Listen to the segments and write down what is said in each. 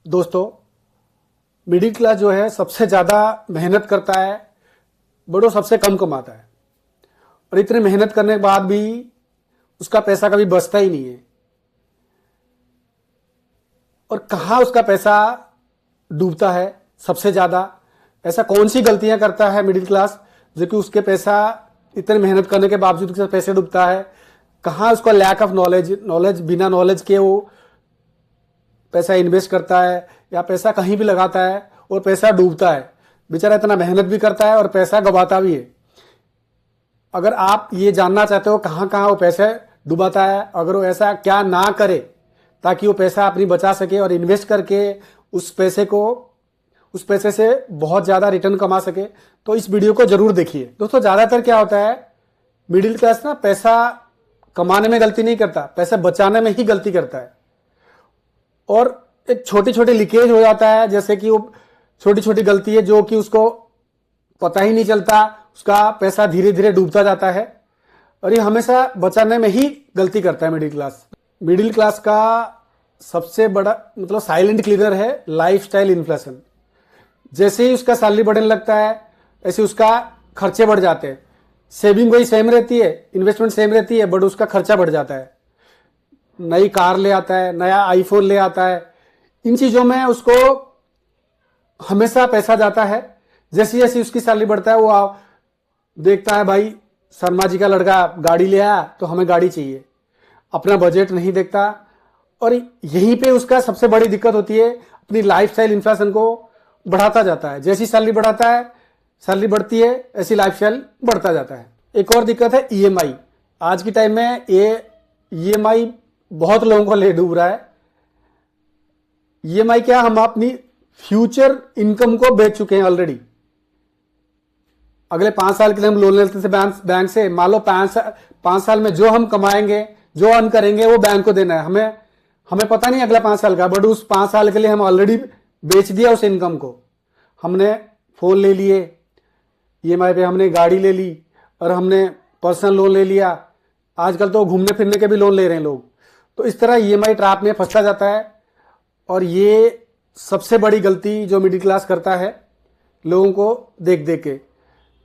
दोस्तों, middle class जो है सबसे ज़्यादा मेहनत करता है, बड़ो सबसे कम कमाता है। और इतनी मेहनत करने के बाद भी उसका पैसा कभी बचता ही नहीं है। और कहाँ उसका पैसा डूबता है सबसे ज़्यादा, ऐसा कौन सी गलतियां करता है मिडिल क्लास जो कि उसके पैसा इतने मेहनत करने के बावजूद उसका पैसे डूबता है। कहाँ उसका लैक ऑफ नॉलेज बिना नॉलेज के वो पैसा इन्वेस्ट करता है या पैसा कहीं भी लगाता है और पैसा डूबता है। बेचारा इतना मेहनत भी करता है और पैसा गवाता भी है। अगर आप ये जानना चाहते हो कहाँ कहाँ वो पैसे डुबाता है, अगर वो ऐसा क्या ना करे ताकि वो पैसा अपनी बचा सके और इन्वेस्ट करके उस पैसे से बहुत ज़्यादा रिटर्न कमा सके, तो इस वीडियो को जरूर देखिए। दोस्तों, ज़्यादातर क्या होता है, मिडिल क्लास ना पैसा कमाने में गलती नहीं करता, पैसा बचाने में ही गलती करता है। और एक छोटी छोटी लीकेज हो जाता है, जैसे कि वो छोटी छोटी गलती है जो कि उसको पता ही नहीं चलता, उसका पैसा धीरे धीरे डूबता जाता है। और ये हमेशा बचाने में ही गलती करता है मिडिल क्लास का सबसे बड़ा मतलब साइलेंट क्लीनर है लाइफस्टाइल इन्फ्लेशन। जैसे ही उसका सैलरी बढ़ने लगता है ऐसे उसका खर्चे बढ़ जाते हैं। सेविंग वही सेम रहती है, इन्वेस्टमेंट सेम रहती है, बट उसका खर्चा बढ़ जाता है। नई कार ले आता है, नया आईफोन ले आता है, इन चीजों में उसको हमेशा पैसा जाता है। जैसी जैसी उसकी सैलरी बढ़ता है वो देखता है भाई शर्मा जी का लड़का गाड़ी ले आया तो हमें गाड़ी चाहिए, अपना बजट नहीं देखता। और यहीं पे उसका सबसे बड़ी दिक्कत होती है, अपनी लाइफस्टाइल इन्फ्लेशन को बढ़ाता जाता है। जैसी सैलरी बढ़ाता है, सैलरी बढ़ती है, ऐसी लाइफस्टाइल बढ़ता जाता है। एक और दिक्कत है ईएमआई। आज की टाइम में ये ईएमआई बहुत लोगों को ले डूब रहा है। ईएमआई क्या, हम अपनी फ्यूचर इनकम को बेच चुके हैं ऑलरेडी। अगले 5 साल के लिए हम लोन लेते थे बैंक से। मान लो 5 साल में जो हम कमाएंगे, जो अर्न करेंगे वो बैंक को देना है। हमें पता नहीं अगला 5 साल का, बट उस 5 साल के लिए हम ऑलरेडी बेच दिया उस इनकम को। हमने फोन ले लिए ईएमआई पे, हमने गाड़ी ले ली और हमने पर्सनल लोन ले लिया। आजकल तो घूमने फिरने के भी लोन ले रहे हैं लोग। तो इस तरह ईएमआई ट्रैप में फंसता जाता है। और ये सबसे बड़ी गलती जो मिडिल क्लास करता है, लोगों को देख देख के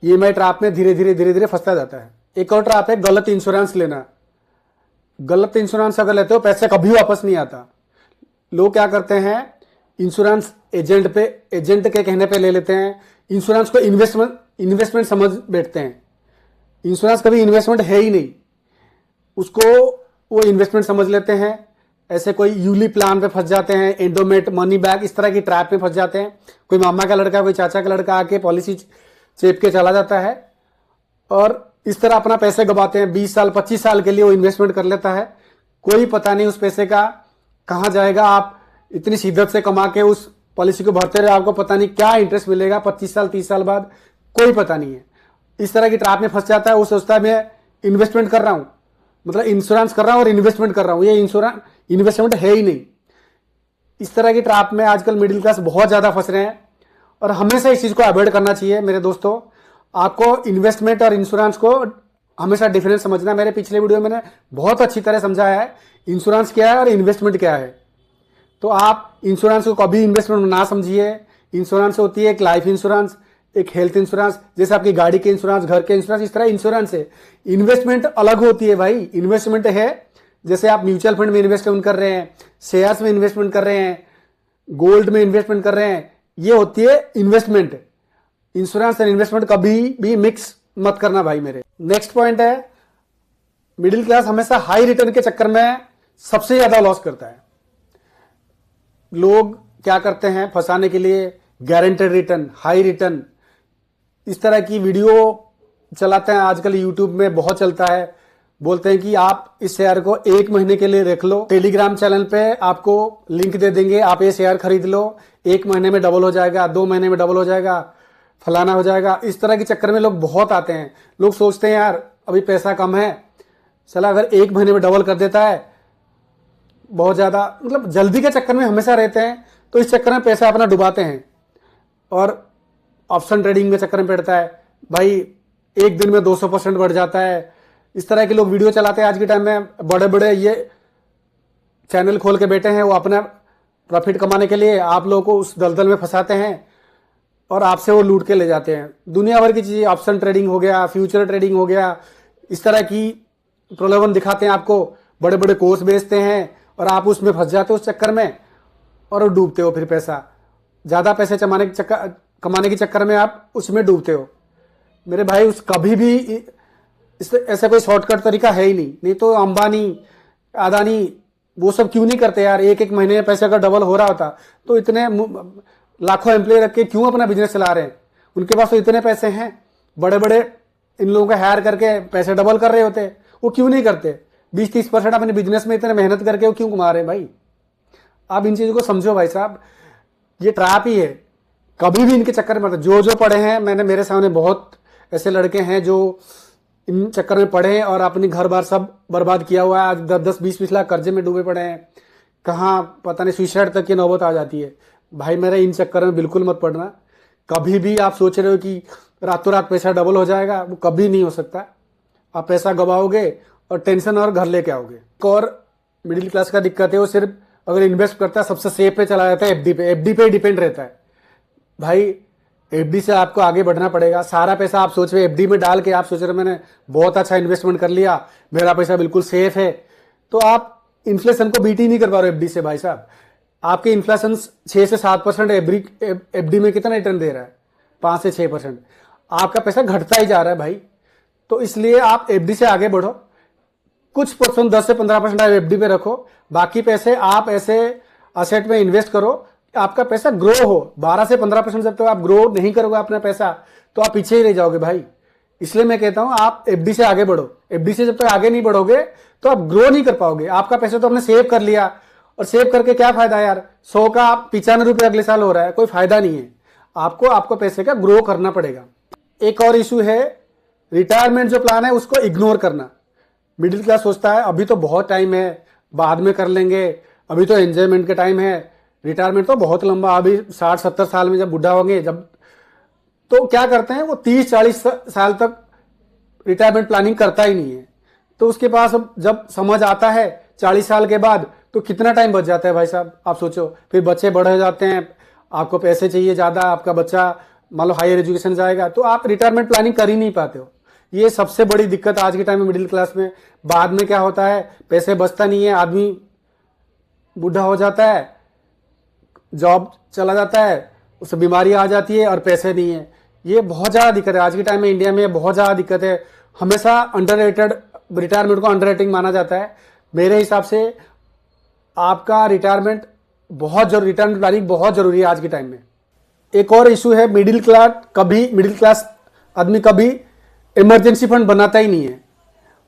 ईएमआई ट्रैप में धीरे धीरे फंसता जाता है। एक और ट्रैप है गलत इंश्योरेंस लेना। गलत इंश्योरेंस अगर लेते हो पैसे कभी वापस नहीं आता। लोग क्या करते हैं, इंश्योरेंस एजेंट के कहने पे ले लेते हैं। इंश्योरेंस को इन्वेस्टमेंट समझ बैठते हैं। इंश्योरेंस कभी इन्वेस्टमेंट है ही नहीं, उसको वो इन्वेस्टमेंट समझ लेते हैं। ऐसे कोई यूली प्लान पे फंस जाते हैं, एंडोमेट, मनी बैक, इस तरह की ट्रैप में फंस जाते हैं। कोई मामा का लड़का, कोई चाचा का लड़का आके पॉलिसी चेप के चला जाता है और इस तरह अपना पैसे गवाते हैं। 20 साल 25 साल के लिए वो इन्वेस्टमेंट कर लेता है, कोई पता नहीं उस पैसे का कहाँ जाएगा। आप इतनी शिद्दत से कमा के उस पॉलिसी को भरते रहे, आपको पता नहीं क्या इंटरेस्ट मिलेगा 25 साल 30 साल बाद, कोई पता नहीं है। इस तरह की ट्रैप में फंस जाता है। वो सोचता है मैं इन्वेस्टमेंट कर रहा हूं, मतलब इंश्योरेंस कर रहा हूं और इन्वेस्टमेंट कर रहा हूं, ये इन्वेस्टमेंट है ही नहीं। इस तरह की ट्रैप में आजकल मिडिल क्लास बहुत ज्यादा फंस रहे हैं और हमेशा इस चीज को अवॉइड करना चाहिए। मेरे दोस्तों, आपको इन्वेस्टमेंट और इंश्योरेंस को हमेशा डिफरेंस समझना। मेरे पिछले वीडियो में मैंने बहुत अच्छी तरह समझाया है इंश्योरेंस क्या है और इन्वेस्टमेंट क्या है। तो आप इंश्योरेंस को कभी इन्वेस्टमेंट ना समझिए। इंश्योरेंस होती है एक लाइफ इंश्योरेंस, एक हेल्थ इंश्योरेंस, जैसे आपकी गाड़ी के इंश्योरेंस, घर के इंश्योरेंस, इस तरह इंश्योरेंस है। इन्वेस्टमेंट अलग होती है भाई। इन्वेस्टमेंट है जैसे आप म्यूचुअल फंड में इन्वेस्टमेंट कर रहे हैं, शेयर्स में इन्वेस्टमेंट कर रहे हैं, गोल्ड में इन्वेस्टमेंट कर रहे हैं, ये होती है इन्वेस्टमेंट। इंश्योरेंस और इन्वेस्टमेंट कभी भी मिक्स मत करना भाई मेरे। नेक्स्ट पॉइंट है, मिडिल क्लास हमेशा हाई रिटर्न के चक्कर में सबसे ज्यादा लॉस करता है। लोग क्या करते हैं फंसाने के लिए, गारंटेड रिटर्न, हाई रिटर्न, इस तरह की वीडियो चलाते हैं। आजकल यूट्यूब में बहुत चलता है। बोलते हैं कि आप इस शेयर को 1 महीने के लिए रख लो, टेलीग्राम चैनल पे आपको लिंक दे देंगे, आप ये शेयर खरीद लो, 1 महीने में डबल हो जाएगा, 2 महीने में डबल हो जाएगा, फलाना हो जाएगा। इस तरह के चक्कर में लोग बहुत आते हैं। लोग सोचते हैं यार अभी पैसा कम है, चला अगर 1 महीने में डबल कर देता है, बहुत ज्यादा मतलब जल्दी के चक्कर में हमेशा रहते हैं। तो इस चक्कर में पैसा अपना डुबाते हैं और ऑप्शन ट्रेडिंग के चक्कर में पड़ता है भाई। एक दिन में 200% बढ़ जाता है। इस तरह के लोग वीडियो चलाते हैं आज के टाइम में। बड़े बड़े ये चैनल खोल के बैठे हैं, वो अपना प्रॉफिट कमाने के लिए आप लोगों को उस दलदल में फंसाते हैं और आपसे वो लूट के ले जाते हैं। दुनिया भर की चीज़ें, ऑप्शन ट्रेडिंग हो गया, फ्यूचर ट्रेडिंग हो गया, इस तरह की प्रलोभन दिखाते हैं आपको, बड़े बड़े कोर्स बेचते हैं और आप उसमें फंस जाते हो उस चक्कर में और डूबते हो। फिर पैसा, ज़्यादा पैसे कमाने के चक्कर में आप उसमें डूबते हो। मेरे भाई, उस कभी भी ऐसा कोई शॉर्टकट तरीका है ही नहीं तो अंबानी, अदानी वो सब क्यों नहीं करते यार? एक एक महीने में पैसे अगर डबल हो रहा होता तो इतने लाखों एम्प्लॉय रख के क्यों अपना बिजनेस चला रहे हैं? उनके पास तो इतने पैसे हैं, बड़े बड़े इन लोगों को हायर करके पैसे डबल कर रहे होते, वो क्यों नहीं करते? 20-30% अपने बिजनेस में इतने मेहनत करके वो क्यों कमा रहे हैं भाई? आप इन चीज़ों को समझो भाई साहब, ये ट्रैप ही है। कभी भी इनके चक्कर में मत। जो पढ़े हैं, मेरे सामने बहुत ऐसे लड़के हैं जो इन चक्कर में पड़े हैं और अपनी घर बार सब बर्बाद किया हुआ है। आज 10-20 लाख कर्जे में डूबे पड़े हैं। कहाँ पता नहीं सुसाइड तक की नौबत आ जाती है। भाई मेरे इन चक्कर में बिल्कुल मत पड़ना। कभी भी आप सोच रहे हो कि रातों रात पैसा डबल हो जाएगा, वो कभी नहीं हो सकता। आप पैसा गवाओगे और टेंशन और घर लेके आओगे। एक और मिडिल क्लास का दिक्कत है, वो सिर्फ अगर इन्वेस्ट करता है सबसे सेफ पे चला जाता है, एफडी पे डिपेंड रहता है। भाई एफडी से आपको आगे बढ़ना पड़ेगा। सारा पैसा आप सोच रहे एफडी में डाल के आप सोच रहे मैंने बहुत अच्छा इन्वेस्टमेंट कर लिया, मेरा पैसा बिल्कुल सेफ है, तो आप इन्फ्लेशन को बीट ही नहीं कर पा रहे एफडी से। भाई साहब, आपके इन्फ्लेशन 6 से 7% एफडी में कितना रिटर्न दे रहा है? 5 से 6%। आपका पैसा घटता ही जा रहा है भाई। तो इसलिए आप एफडी से आगे बढ़ो। कुछ परसेंट 10 से 15% आप एफडी पे रखो, बाकी पैसे आप ऐसे असेट में इन्वेस्ट करो, आपका पैसा ग्रो हो। 12 से 15% जब तक आप ग्रो नहीं करोगे अपना पैसा, तो आप पीछे ही रह जाओगे भाई। इसलिए मैं कहता हूं आप एफडी से आगे बढ़ो। एफडी से जब तक आगे नहीं बढ़ोगे तो आप ग्रो नहीं कर पाओगे। आपका पैसा तो आपने सेव कर लिया, और सेव करके क्या फायदा यार? 100 का 95 रुपये अगले साल हो रहा है, कोई फायदा नहीं है। आपको पैसे का ग्रो करना पड़ेगा। एक और इशू है, रिटायरमेंट जो प्लान है उसको इग्नोर करना। मिडिल क्लास सोचता है अभी तो बहुत टाइम है, बाद में कर लेंगे, अभी तो एंजॉयमेंट का टाइम है, रिटायरमेंट तो बहुत लंबा, अभी 60-70 साल में जब बुढ़ा होंगे, जब तो क्या करते हैं वो 30-40 साल तक रिटायरमेंट प्लानिंग करता ही नहीं है। तो उसके पास जब समझ आता है 40 साल के बाद, तो कितना टाइम बच जाता है भाई साहब? आप सोचो। फिर बच्चे बड़े हो जाते हैं, आपको पैसे चाहिए ज़्यादा, आपका बच्चा मान लो हायर एजुकेशन जाएगा, तो आप रिटायरमेंट प्लानिंग कर ही नहीं पाते हो। ये सबसे बड़ी दिक्कत आज के टाइम में मिडिल क्लास में। बाद में क्या होता है, पैसे बचता नहीं है, आदमी बूढ़ा हो जाता है, जॉब चला जाता है, उससे बीमारी आ जाती है और पैसे नहीं है। ये बहुत ज़्यादा दिक्कत है आज के टाइम में, इंडिया में बहुत ज़्यादा दिक्कत है। हमेशा अंडररेटेड, रिटायरमेंट को अंडररेटिंग माना जाता है। मेरे हिसाब से आपका रिटायरमेंट रिटायरमेंट प्लानिंग बहुत जरूरी है आज के टाइम में। एक और इशू है, मिडिल क्लास आदमी कभी इमरजेंसी फंड बनाता ही नहीं है।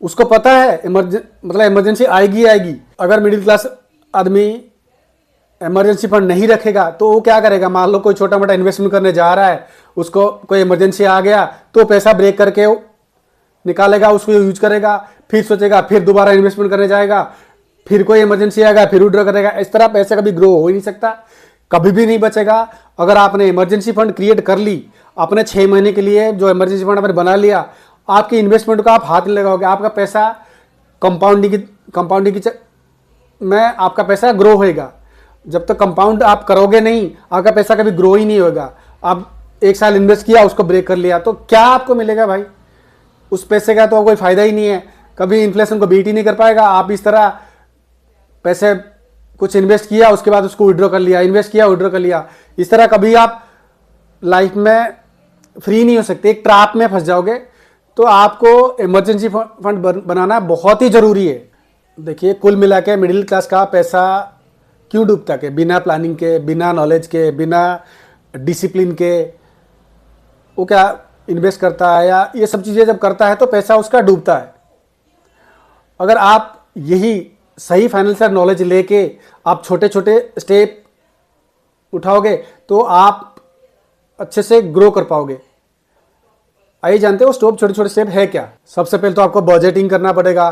उसको पता है इमरजेंसी आएगी। अगर मिडिल क्लास आदमी इमरजेंसी फंड नहीं रखेगा तो वो क्या करेगा? मान लो कोई छोटा मोटा इन्वेस्टमेंट करने जा रहा है, उसको कोई इमरजेंसी आ गया तो पैसा ब्रेक करके निकालेगा, उसको यूज करेगा, फिर सोचेगा, फिर दोबारा इन्वेस्टमेंट करने जाएगा, फिर कोई इमरजेंसी आएगा, फिर विड्रॉ करेगा। इस तरह पैसा कभी ग्रो हो ही नहीं सकता, कभी भी नहीं बचेगा। अगर आपने इमरजेंसी फंड क्रिएट कर ली, अपने 6 महीने के लिए जो इमरजेंसी फंड आपने बना लिया, आपकी इन्वेस्टमेंट को आप हाथ नहीं लगाओगे, आपका पैसा कंपाउंडिंग में आपका पैसा ग्रो होएगा। जब तक कंपाउंड आप करोगे नहीं, आपका पैसा कभी ग्रो ही नहीं होगा। आप 1 साल इन्वेस्ट किया, उसको ब्रेक कर लिया, तो क्या आपको मिलेगा भाई? उस पैसे का तो कोई फायदा ही नहीं है, कभी इन्फ्लेशन को बीट ही नहीं कर पाएगा। आप इस तरह पैसे कुछ इन्वेस्ट किया, उसके बाद उसको विड्रॉ कर लिया, इन्वेस्ट किया, विड्रॉ कर लिया, इस तरह कभी आप लाइफ में फ्री नहीं हो सकते, एक ट्रैप में फंस जाओगे। तो आपको इमरजेंसी फंड बनाना बहुत ही जरूरी है। देखिए, कुल मिला के मिडिल क्लास का पैसा क्यों डूबता है? बिना प्लानिंग के, बिना नॉलेज के, बिना डिसिप्लिन के वो क्या इन्वेस्ट करता है, या ये सब चीज़ें जब करता है तो पैसा उसका डूबता है। अगर आप यही सही फाइनेंशियल नॉलेज लेके आप छोटे छोटे स्टेप उठाओगे तो आप अच्छे से ग्रो कर पाओगे। आइए जानते हो छोटे छोटे स्टेप है क्या। सबसे पहले तो आपको बजटिंग करना पड़ेगा,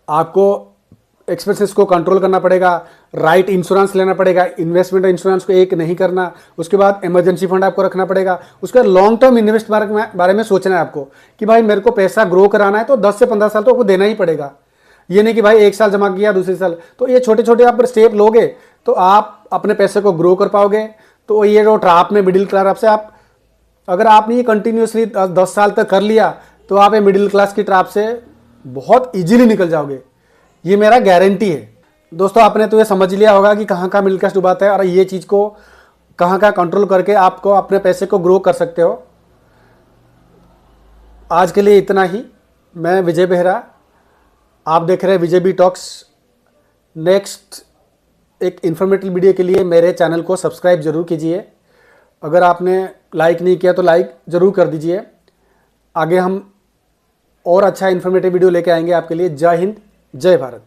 आपको एक्सपेंसेस को कंट्रोल करना पड़ेगा, राइट इंश्योरेंस लेना पड़ेगा, इन्वेस्टमेंट इंश्योरेंस को एक नहीं करना। उसके बाद इमरजेंसी फंड आपको रखना पड़ेगा। उसके बाद लॉन्ग टर्म इन्वेस्टमेंट बारे में सोचना है आपको कि भाई मेरे को पैसा ग्रो कराना है तो 10 से 15 साल तो आपको देना ही पड़ेगा। ये नहीं कि भाई 1 साल जमा किया दूसरे साल। तो ये छोटे छोटे आप स्टेप लोगे तो आप अपने पैसे को ग्रो कर पाओगे। तो ये जो ट्रैप में मिडिल क्लास से आप, अगर आपने ये कंटिन्यूसली 10 साल तक कर लिया तो आप ये मिडिल क्लास की ट्रैप से बहुत इजीली निकल जाओगे, ये मेरा गारंटी है। दोस्तों आपने तो ये समझ लिया होगा कि कहाँ कहाँ मिडिल क्लास डुबाता है और ये चीज़ को कहाँ कहाँ कंट्रोल करके आपको अपने पैसे को ग्रो कर सकते हो। आज के लिए इतना ही। मैं विजय बेहरा, आप देख रहे हैं विजय बी टॉक्स। नेक्स्ट एक इन्फॉर्मेटिव वीडियो के लिए मेरे चैनल को सब्सक्राइब जरूर कीजिए। अगर आपने लाइक नहीं किया तो लाइक ज़रूर कर दीजिए। आगे हम और अच्छा इन्फॉर्मेटिव वीडियो लेके आएंगे आपके लिए। जय हिंद, जय भारत।